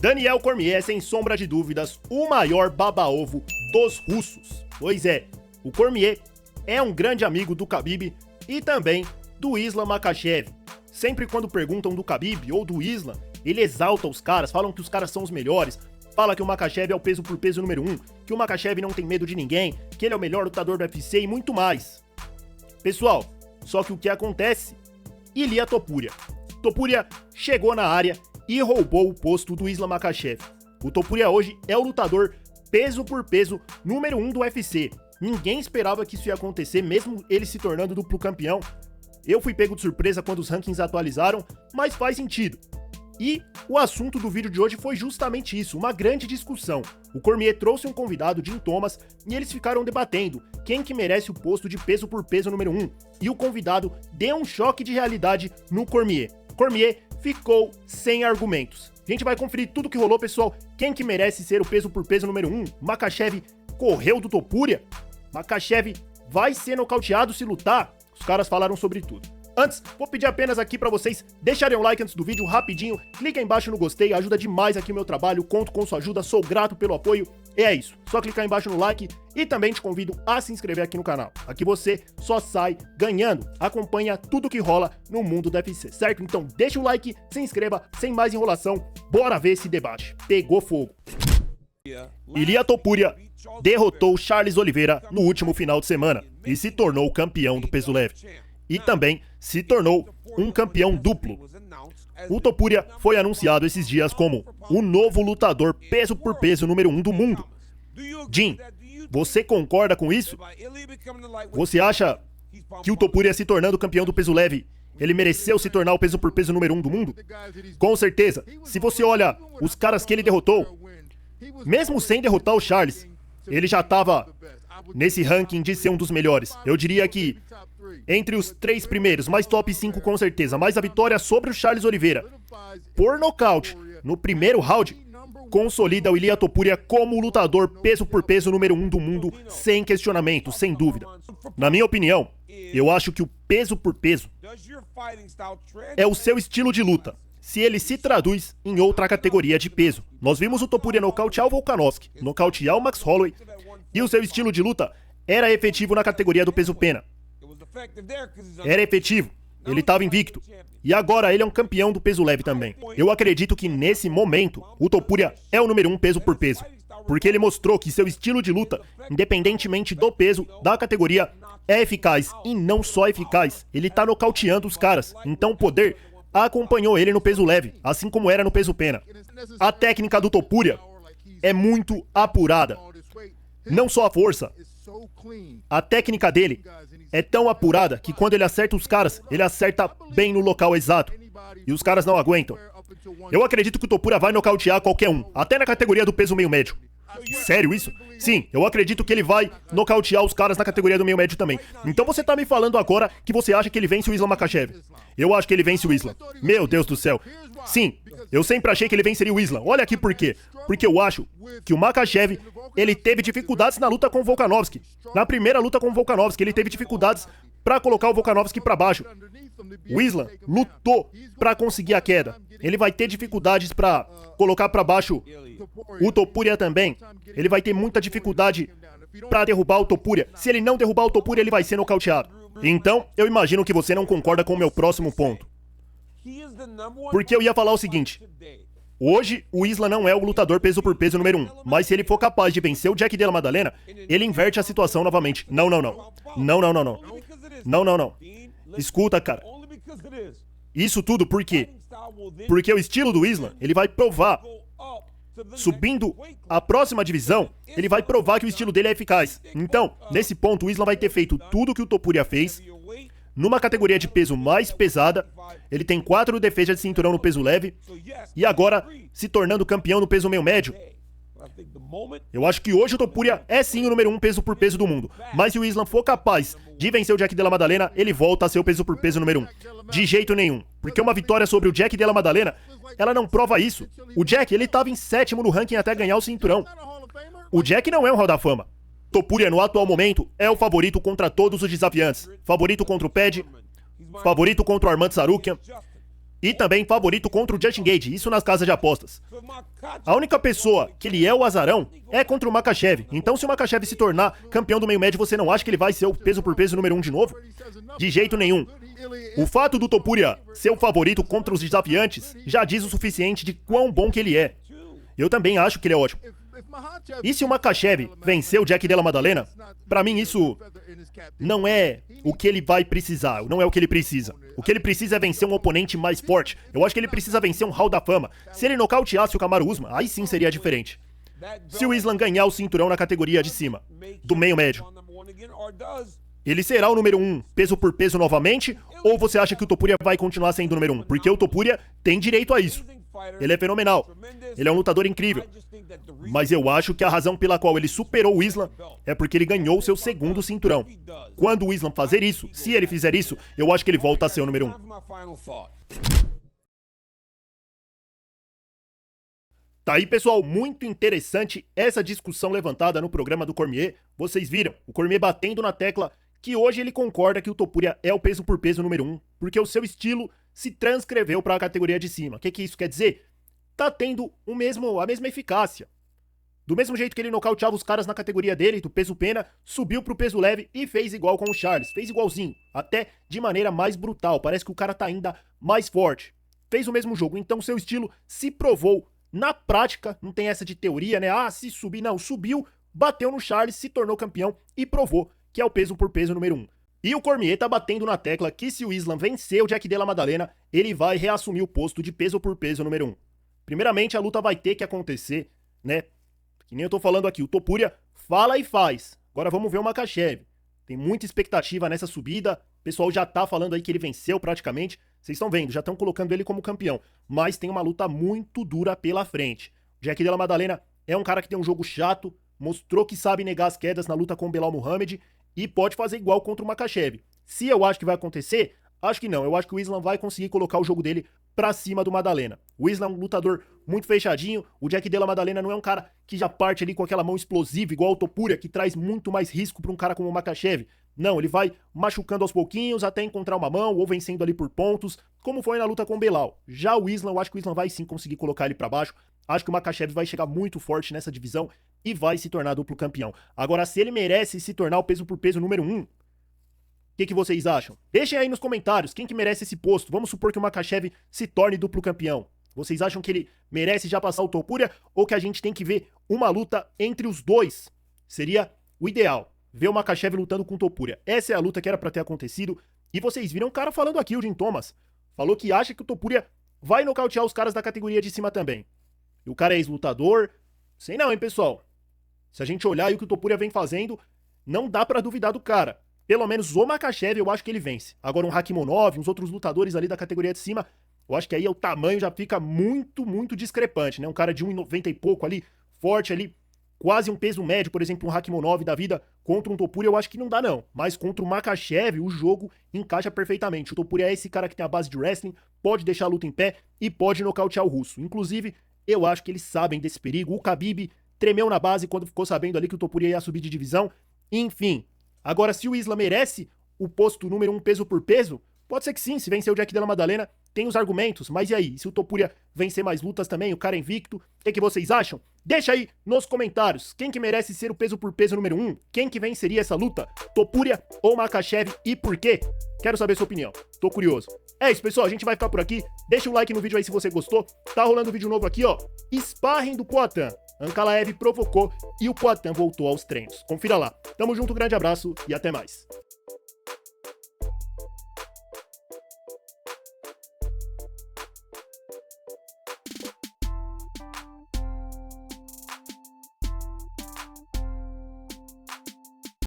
Daniel Cormier é, sem sombra de dúvidas, o maior baba-ovo dos russos. Pois é, o Cormier é um grande amigo do Khabib e também do Islam Makhachev. Sempre quando perguntam do Khabib ou do Islam, ele exalta os caras, falam que os caras são os melhores, fala que o Makhachev é o peso por peso número 1, que o Makhachev não tem medo de ninguém, que ele é o melhor lutador do UFC e muito mais. Pessoal, só que o que acontece? Ilia Topuria. Topuria chegou na área e roubou o posto do Islam Makhachev. O Topuria hoje é o lutador peso por peso número 1 do UFC. Ninguém esperava que isso ia acontecer, mesmo ele se tornando duplo campeão. Eu fui pego de surpresa quando os rankings atualizaram, mas faz sentido. E o assunto do vídeo de hoje foi justamente isso, uma grande discussão. O Cormier trouxe um convidado, Jim Thomas, e eles ficaram debatendo quem que merece o posto de peso por peso número 1. E o convidado deu um choque de realidade no Cormier. Cormier ficou sem argumentos. A gente vai conferir tudo o que rolou, pessoal. Quem que merece ser o peso por peso número 1? Makhachev correu do Topuria? Makhachev vai ser nocauteado se lutar? Os caras falaram sobre tudo. Antes, vou pedir apenas aqui pra vocês deixarem um like antes do vídeo, rapidinho. Clica aí embaixo no gostei, ajuda demais aqui o meu trabalho, conto com sua ajuda, sou grato pelo apoio. E é isso, só clicar aí embaixo no like e também te convido a se inscrever aqui no canal. Aqui você só sai ganhando, acompanha tudo que rola no mundo do UFC, certo? Então deixa o like, se inscreva, sem mais enrolação, bora ver esse debate. Pegou fogo. Ilia Topuria derrotou Charles Oliveira no último final de semana e se tornou campeão do peso leve. E também se tornou um campeão duplo. O Topuria foi anunciado esses dias como o novo lutador peso por peso número 1 do mundo. Jim, você concorda com isso? Você acha que o Topuria se tornando campeão do peso leve, ele mereceu se tornar o peso por peso número 1 do mundo? Com certeza. Se você olha os caras que ele derrotou, mesmo sem derrotar o Charles, ele já estava nesse ranking de ser um dos melhores. Eu diria que entre os 3 primeiros, mais top 5 com certeza, mais a vitória sobre o Charles Oliveira por nocaute no primeiro round, consolida o Ilia Topuria como o lutador peso por peso número 1 do mundo, sem questionamento, sem dúvida. Na minha opinião, eu acho que o peso por peso é o seu estilo de luta, se ele se traduz em outra categoria de peso. Nós vimos o Topuria nocautear o Volkanovski, nocautear o Max Holloway, e o seu estilo de luta era efetivo na categoria do peso pena. Era efetivo, ele estava invicto. E agora ele é um campeão do peso leve também. Eu acredito que nesse momento, o Topuria é o número 1 peso por peso. Porque ele mostrou que seu estilo de luta, independentemente do peso, da categoria, é eficaz. E não só eficaz, ele tá nocauteando os caras. Então o poder acompanhou ele no peso leve, assim como era no peso pena. A técnica do Topuria é muito apurada. Não só a força. A técnica dele é tão apurada que quando ele acerta os caras, ele acerta bem no local exato. E os caras não aguentam. Eu acredito que o Topuria vai nocautear qualquer um, até na categoria do peso meio médio. Sério isso? Sim, eu acredito que ele vai nocautear os caras na categoria do meio médio também. Então você tá me falando agora que você acha que ele vence o Islam Makhachev. Eu acho que ele vence o Islam. Meu Deus do céu. Sim, eu sempre achei que ele venceria o Islam. Olha aqui por quê. Porque eu acho que o Makhachev, ele teve dificuldades na luta com o Volkanovski. Na primeira luta com o Volkanovski, ele teve dificuldades pra colocar o Volkanovski pra baixo. O Islam lutou pra conseguir a queda. Ele vai ter dificuldades pra colocar pra baixo o Topuria também. Ele vai ter muita dificuldade pra derrubar o Topuria. Se ele não derrubar o Topuria, ele vai ser nocauteado. Então, eu imagino que você não concorda com o meu próximo ponto. Porque eu ia falar o seguinte. Hoje, o Islam não é o lutador peso por peso número 1. Mas se ele for capaz de vencer o Jack Della Maddalena, ele inverte a situação novamente. Não. Não. Escuta, cara. Isso tudo por quê? Porque o estilo do Islam, ele vai provar. Subindo a próxima divisão, ele vai provar que o estilo dele é eficaz. Então, nesse ponto, o Islam vai ter feito tudo o que o Topuria fez. Numa categoria de peso mais pesada, ele tem 4 defesas de cinturão no peso leve. E agora, se tornando campeão no peso meio médio. Eu acho que hoje o Topuria é sim o número 1 peso por peso do mundo. Mas se o Islam for capaz de vencer o Jack Della Maddalena, ele volta a ser o peso por peso número 1. De jeito nenhum. Porque uma vitória sobre o Jack Della Maddalena, ela não prova isso. O Jack, ele tava em 7º no ranking até ganhar o cinturão. O Jack não é um Hall da Fama. Topuria, no atual momento, é o favorito contra todos os desafiantes. Favorito contra o Ped, favorito contra o Arman Tsarukyan. E também favorito contra o Justin Gaethje, isso nas casas de apostas. A única pessoa que ele é o azarão é contra o Makhachev. Então se o Makhachev se tornar campeão do meio médio, você não acha que ele vai ser o peso por peso número 1 de novo? De jeito nenhum. O fato do Topuria ser o favorito contra os desafiantes já diz o suficiente de quão bom que ele é. Eu também acho que ele é ótimo. E se o Makhachev vencer o Jack Della Maddalena, pra mim isso não é o que ele vai precisar, não é o que ele precisa. O que ele precisa é vencer um oponente mais forte. Eu acho que ele precisa vencer um Hall da Fama. Se ele nocauteasse o Kamaru Usman, aí sim seria diferente. Se o Islam ganhar o cinturão na categoria de cima, do meio médio, ele será o número 1 peso por peso novamente? Ou você acha que o Topuria vai continuar sendo o número 1? Porque o Topuria tem direito a isso. Ele é fenomenal. Ele é um lutador incrível. Mas eu acho que a razão pela qual ele superou o Islam é porque ele ganhou o seu segundo cinturão. Quando o Islam fazer isso, se ele fizer isso, eu acho que ele volta a ser o número 1. Tá aí, pessoal, muito interessante essa discussão levantada no programa do Cormier. Vocês viram, o Cormier batendo na tecla que hoje ele concorda que o Topuria é o peso por peso número 1, porque o seu estilo se transcreveu para a categoria de cima. O que isso quer dizer? Tá tendo a mesma eficácia. Do mesmo jeito que ele nocauteava os caras na categoria dele, do peso pena, subiu pro peso leve e fez igual com o Charles. Fez igualzinho, até de maneira mais brutal. Parece que o cara tá ainda mais forte. Fez o mesmo jogo, então seu estilo se provou na prática. Não tem essa de teoria, né? Ah, se subir, não. Subiu, bateu no Charles, se tornou campeão e provou que é o peso por peso número 1. E o Cormier tá batendo na tecla que se o Islam vencer o Jack Della Maddalena, ele vai reassumir o posto de peso por peso número 1. Primeiramente, a luta vai ter que acontecer, né? Que nem eu tô falando aqui, o Topuria fala e faz. Agora vamos ver o Makhachev. Tem muita expectativa nessa subida, o pessoal já tá falando aí que ele venceu praticamente. Vocês estão vendo, já estão colocando ele como campeão. Mas tem uma luta muito dura pela frente. O Jack Della Maddalena é um cara que tem um jogo chato, mostrou que sabe negar as quedas na luta com o Belal Muhammad e pode fazer igual contra o Makhachev. Se eu acho que vai acontecer, acho que não. Eu acho que o Islam vai conseguir colocar o jogo dele pra cima do Maddalena. O Islam é um lutador muito fechadinho. O Jack Della Maddalena não é um cara que já parte ali com aquela mão explosiva igual o Topuria, que traz muito mais risco pra um cara como o Makhachev. Não, ele vai machucando aos pouquinhos até encontrar uma mão ou vencendo ali por pontos, como foi na luta com o Belal. Já o Islam, eu acho que o Islam vai sim conseguir colocar ele pra baixo. Acho que o Makhachev vai chegar muito forte nessa divisão e vai se tornar duplo campeão. Agora, se ele merece se tornar o peso por peso número 1, o que vocês acham? Deixem aí nos comentários quem que merece esse posto. Vamos supor que o Makhachev se torne duplo campeão. Vocês acham que ele merece já passar o Topuria ou que a gente tem que ver uma luta entre os dois? Seria o ideal, ver o Makhachev lutando com o Topuria. Essa é a luta que era pra ter acontecido. E vocês viram um cara falando aqui, o Jim Thomas. Falou que acha que o Topuria vai nocautear os caras da categoria de cima também. E o cara é ex-lutador. Sei não, hein, pessoal. Se a gente olhar aí o que o Topuria vem fazendo, não dá pra duvidar do cara. Pelo menos o Makhachev eu acho que ele vence. Agora um Rakhmonov, uns outros lutadores ali da categoria de cima, eu acho que aí o tamanho já fica muito, muito discrepante, né? Um cara de 1,90 e pouco ali, forte ali, quase um peso médio, por exemplo, um Rakhmonov da vida, contra um Topuria eu acho que não dá não. Mas contra o Makhachev o jogo encaixa perfeitamente. O Topuria é esse cara que tem a base de wrestling, pode deixar a luta em pé e pode nocautear o russo. Inclusive, eu acho que eles sabem desse perigo. O Khabib tremeu na base quando ficou sabendo ali que o Topuria ia subir de divisão. Enfim. Agora, se o Islam merece o posto número 1 peso por peso, pode ser que sim, se vencer o Jack Della Maddalena, tem os argumentos, mas e aí? Se o Topuria vencer mais lutas também, o cara é invicto, o que vocês acham? Deixa aí nos comentários, quem que merece ser o peso por peso número 1? Quem que venceria essa luta? Topuria ou Makhachev e por quê? Quero saber sua opinião, tô curioso. É isso, pessoal, a gente vai ficar por aqui, deixa o like no vídeo aí se você gostou, tá rolando vídeo novo aqui, ó, Sparring do Poatan. Ankalaev provocou e o Poatan voltou aos treinos. Confira lá. Tamo junto, grande abraço e até mais.